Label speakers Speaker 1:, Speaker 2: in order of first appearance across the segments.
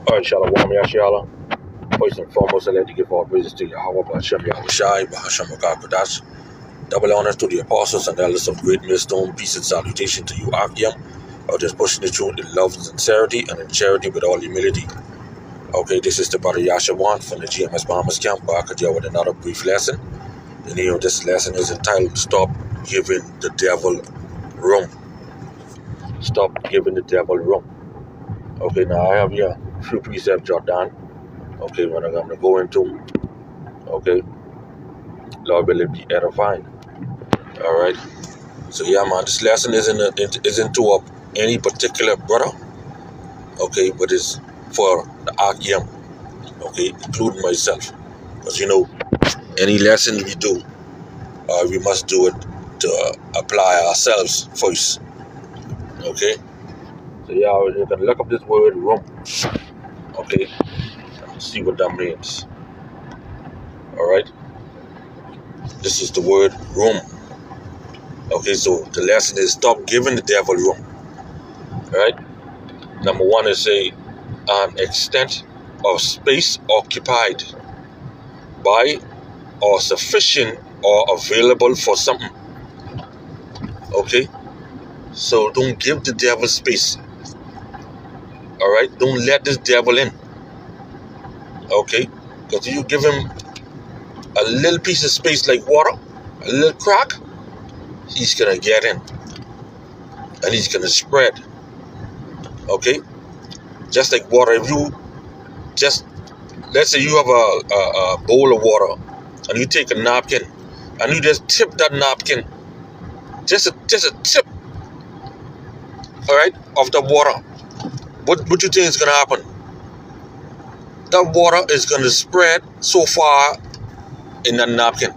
Speaker 1: Qam Yasharahla. First and foremost, I'd like to give all praises to Yahweh, Double honors to the apostles and elders of Great Millstone. Peace and salutation to you, Qam. Just pushing the truth in love and sincerity and in charity with all humility. Okay, this is the brother YASHAWAN from the GMS Bahamas camp, back again with another brief lesson. The name of this lesson is entitled Stop Giving the Devil Room. Stop giving the devil room. Okay, now I have here a few precepts jotted down. Okay, when I'm going to go into, okay, Lord will it be edifying. All right. So yeah, man, this lesson isn't to any particular brother. Okay, but it's for the Qam. Okay, including myself, because any lesson we do, we must do it to apply ourselves first. Okay. So yeah, you can look up this word room. Okay, see what that means. All right. This is the word room. Okay, so the lesson is stop giving the devil room. All right. Number one is an extent of space occupied by or sufficient or available for something. Okay, so don't give the devil space. All right, don't let this devil in. Okay, because if you give him a little piece of space like water, a little crack, he's gonna get in and he's gonna spread. Okay, just like water. If you let's say you have a bowl of water and you take a napkin and you just tip that napkin, just a tip, all right, of the water. What you think is gonna happen? That water is gonna spread so far in that napkin.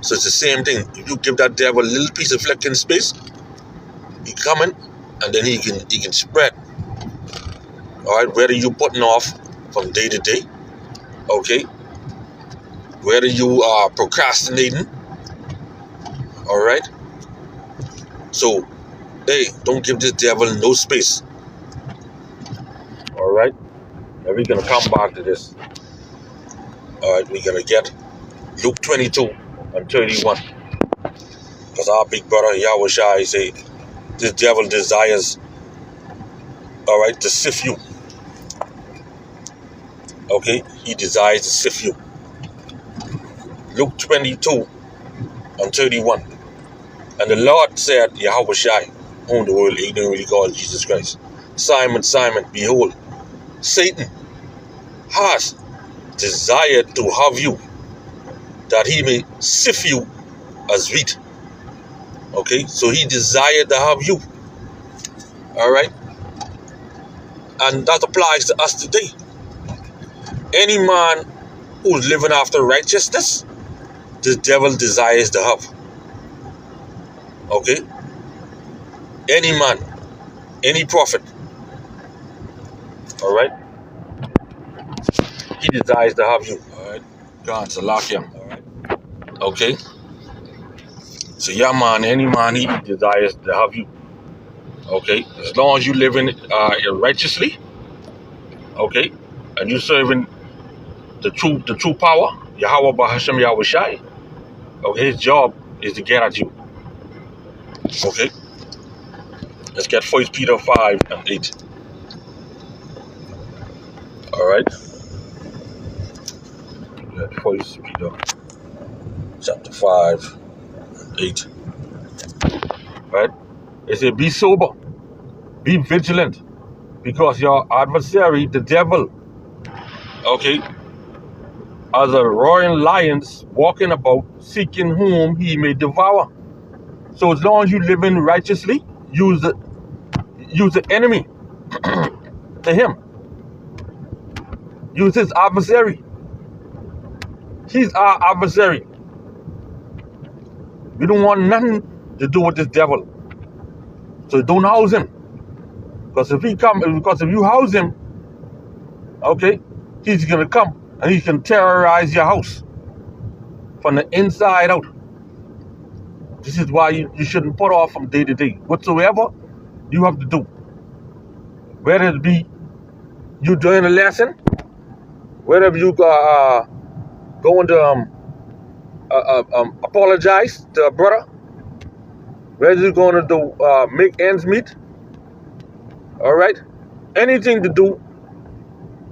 Speaker 1: So it's the same thing. If you give that devil a little piece of flecking space, he come in and then he can spread. All right, whether you putting off from day to day, okay, whether you are procrastinating, all right. So, hey, don't give this devil no space. All right, now we're gonna come back to this. All right, we're gonna get Luke 22 and 31, because our big brother Yahweh Shai say this devil desires, all right, to sift you. Okay, he desires to sift you. Luke 22 and 31. And the Lord said, Yahweh Shai, whom the world ignorantly calls Jesus Christ, Simon, Simon, behold, Satan has desired to have you, that he may sift you as wheat. Okay, so he desired to have you. All right, and that applies to us today. Any man who's living after righteousness, the devil desires to have. Okay, any man, any prophet, all right, he desires to have you. All right, God's a lock him. All right, okay. So yeah, man, any man, he desires to have you. Okay, as long as you living righteously, okay, and you serving the true power, Yahweh Bahasham Yahweh Shai. Okay, his job is to get at you. Okay, let's get 1 Peter 5 and 8. All right, get 1 Peter chapter 5 and 8. All right, it says, be sober, be vigilant, because your adversary, the devil, okay, as a roaring lion walking about, seeking whom he may devour. So as long as you live in righteously, use the enemy to him. Use his adversary. He's our adversary. We don't want nothing to do with this devil. So don't house him. Because if you house him, okay, he's gonna come and he can terrorize your house from the inside out. This is why you shouldn't put off from day to day. Whatsoever you have to do, whether it be you doing a lesson, wherever you going to apologize to a brother, whether you're going to do make ends meet, all right, anything to do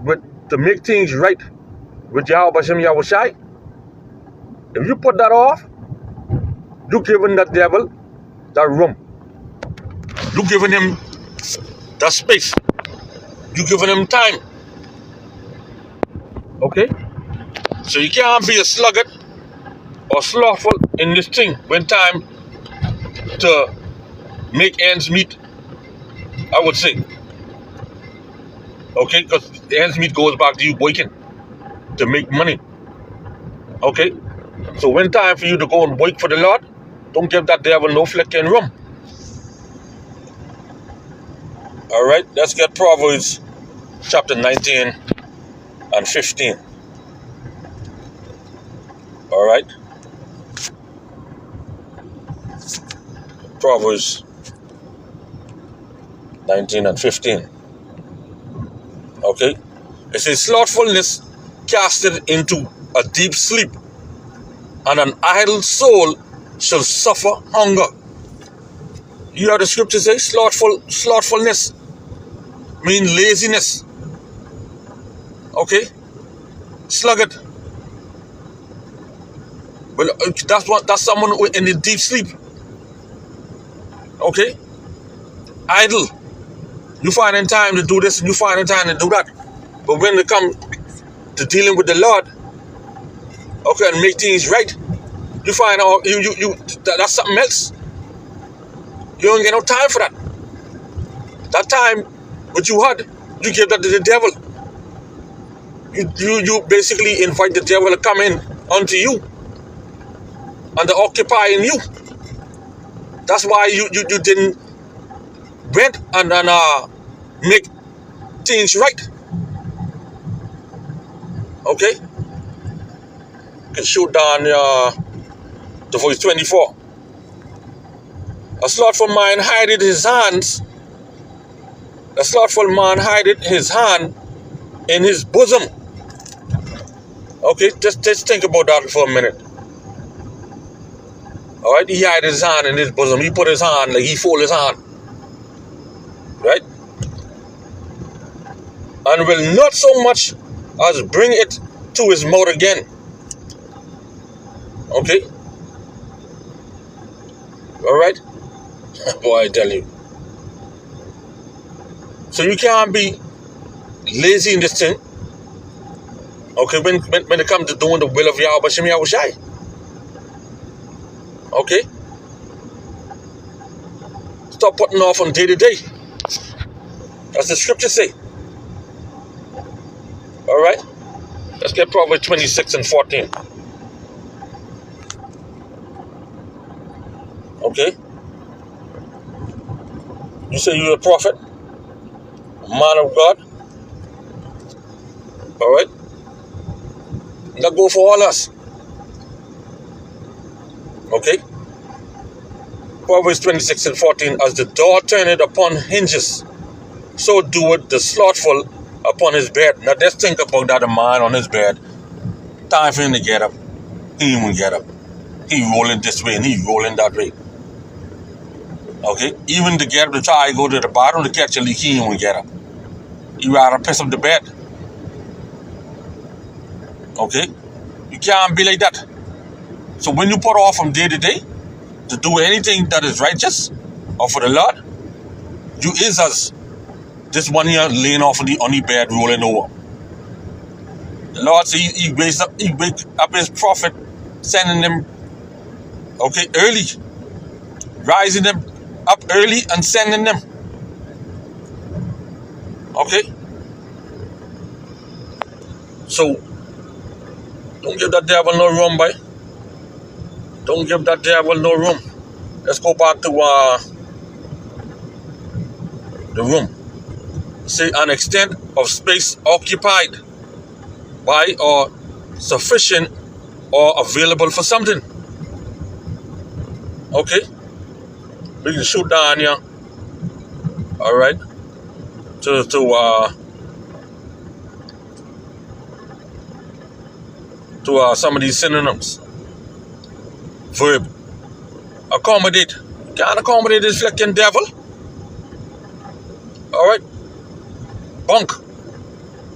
Speaker 1: with to make things right with Yahweh Hashem Yahushai, if you put that off, you're giving that devil that room. You're giving him that space. You're giving him time. Okay? So you can't be a sluggard or slothful in this thing when time to make ends meet, I would say. Okay? Because the ends meet goes back to you working to make money. Okay? So when time for you to go and work for the Lord, don't give that devil no flicking room. All right? Let's get Proverbs chapter 19 and 15. All right? Proverbs 19 and 15. Okay? It says, slothfulness casted into a deep sleep, and an idle soul shall suffer hunger. You hear the scripture say slothfulness mean laziness. Okay? Sluggard. Well, that's someone in a deep sleep. Okay? Idle. You find in time to do this and you find in time to do that. But when it comes to dealing with the Lord, okay, and make things right, you find out that's something else. You don't get no time for that. That time what you had, you give that to the devil. You basically invite the devil to come in unto you and to occupy in you. That's why you didn't went and make things right. Okay? You can shoot down the verse 24. A slothful man hideth his hands. A slothful man hideth his hand in his bosom. Okay, just think about that for a minute. All right, he hid his hand in his bosom. He put his hand, like he fold his hand. Right? And will not so much as bring it to his mouth again. Okay? All right? Boy, I tell you. So you can't be lazy in this thing. Okay, when it comes to doing the will of Yahweh Hashem Yahushai. Okay? Stop putting off from day to day. That's the scripture say. All right? Let's get Proverbs 26 and 14. Okay? You say you're a prophet? A man of God? All right? That go for all us. Okay? Proverbs 26 and 14. As the door turneth upon hinges, so doeth the slothful upon his bed. Now just think about that, a man on his bed. Time for him to get up. He won't get up. He rolling this way and he rolling that way. Okay? Even to get up to try to go to the bathroom to catch a leak, he won't get up. He rather piss up the bed. Okay? You can't be like that. So when you put off from day to day to do anything that is righteous or for the Lord, you is as this one here laying off on the bed rolling over. The Lord said he wake up his prophet, sending them early, rising them up early and sending them. Okay? So don't give that devil no room, boy. Don't give that devil no room. Let's go back to the room. Say an extent of space occupied by or sufficient or available for something. Okay? We can shoot down here. All right? To to some of these synonyms. Verb. Accommodate. Can't accommodate this flicking devil. Alright? Bunk.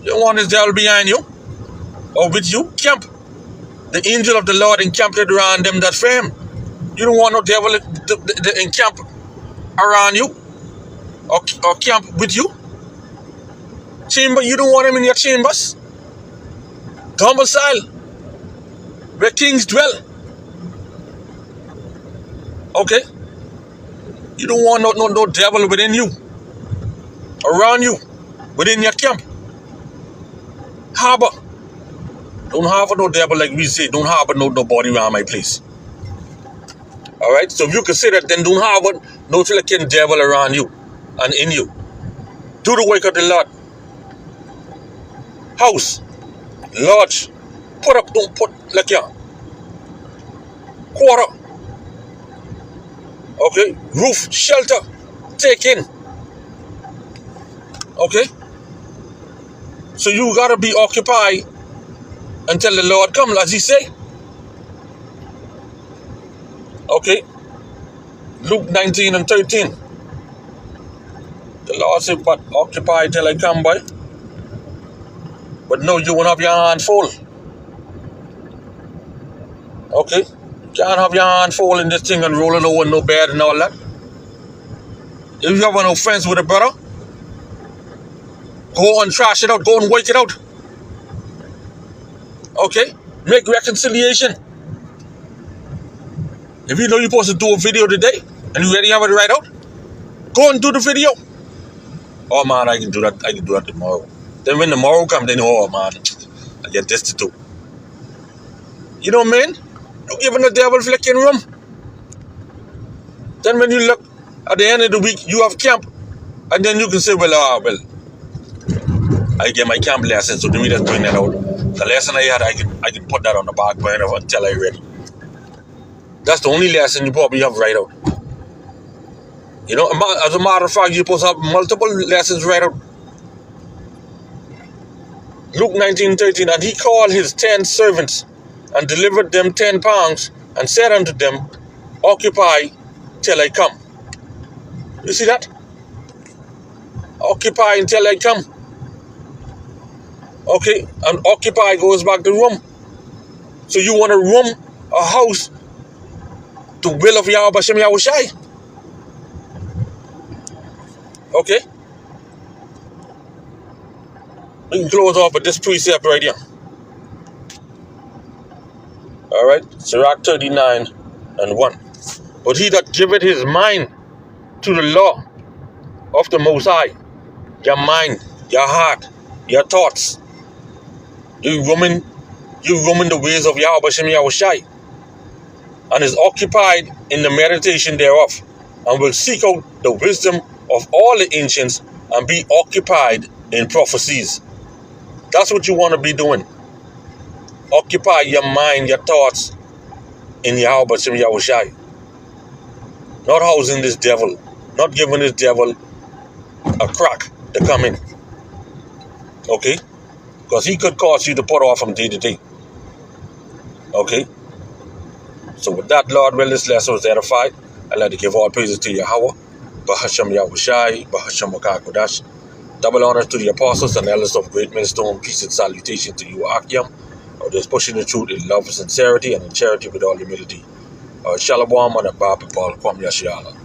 Speaker 1: You don't want this devil behind you or with you. Camp. The angel of the Lord encamped around them that fear him. You don't want no devil to encamp around you or camp with you. Chamber, you don't want him in your chambers. Domicile, where kings dwell. Okay? You don't want no devil within you, around you, within your camp. Harbor. Don't harbor no devil like we say. Don't harbor nobody around my place. Alright? So if you consider that, then don't harbor no flicking devil around you and in you. Do the work of the Lord. House, lodge, put up, don't put like yeah. Quarter. Okay? Roof, shelter, take in. Okay? So you gotta be occupied until the Lord comes, as he say. Okay? Luke 19 and 13. The Lord said, but occupy till I come by. But no, you won't have your hand full. Okay? You can't have your hand full in this thing and rolling over no bed and all that. If you have an offense with a brother, go and trash it out. Go and work it out. Okay? Make reconciliation. If you know you're supposed to do a video today and you already have it right out, go and do the video. Oh man, I can do that. I can do that tomorrow. Then when tomorrow comes, then oh man, I get this to do. You know what I mean? You're giving the devil flicking room. Then when you look at the end of the week, you have camp, and then you can say, well, I get my camp lesson, so let me just bring that out. The lesson I had, I can put that on the back burner until I'm ready. That's the only lesson you probably have right out. You know, as a matter of fact, you're supposed to have multiple lessons right out. Luke 19:13, and he called his 10 servants and delivered them 10 pounds and said unto them, occupy till I come. You see that? Occupy until I come. Okay, and occupy goes back to room. So you want a room, a house, to will of Yahweh Bashem Yahushai. Okay? We can close off with this precept right here. Alright? Sirach 39 and 1. But he that giveth his mind to the law of the Most High, your mind, your heart, your thoughts, you roaming the ways of Yahweh Bashem Yahushai, and is occupied in the meditation thereof, and will seek out the wisdom of all the ancients, and be occupied in prophecies. That's what you want to be doing. Occupy your mind, your thoughts in Yahweh Bashem Yahushai. Not housing this devil. Not giving this devil a crack to come in. Okay? Because he could cause you to put off from day to day. Okay? So with that, Lord, well, this lesson was edified. I'd like to give all praises to Yahweh, Bahasham Yahushai, Bahasham Kodash. Double honors to the apostles and elders of Great Millstone. Peace and salutation to you, Qam, just pushing the truth in love and sincerity and in charity with all humility. Shalom and Abba Qam Yasharahla.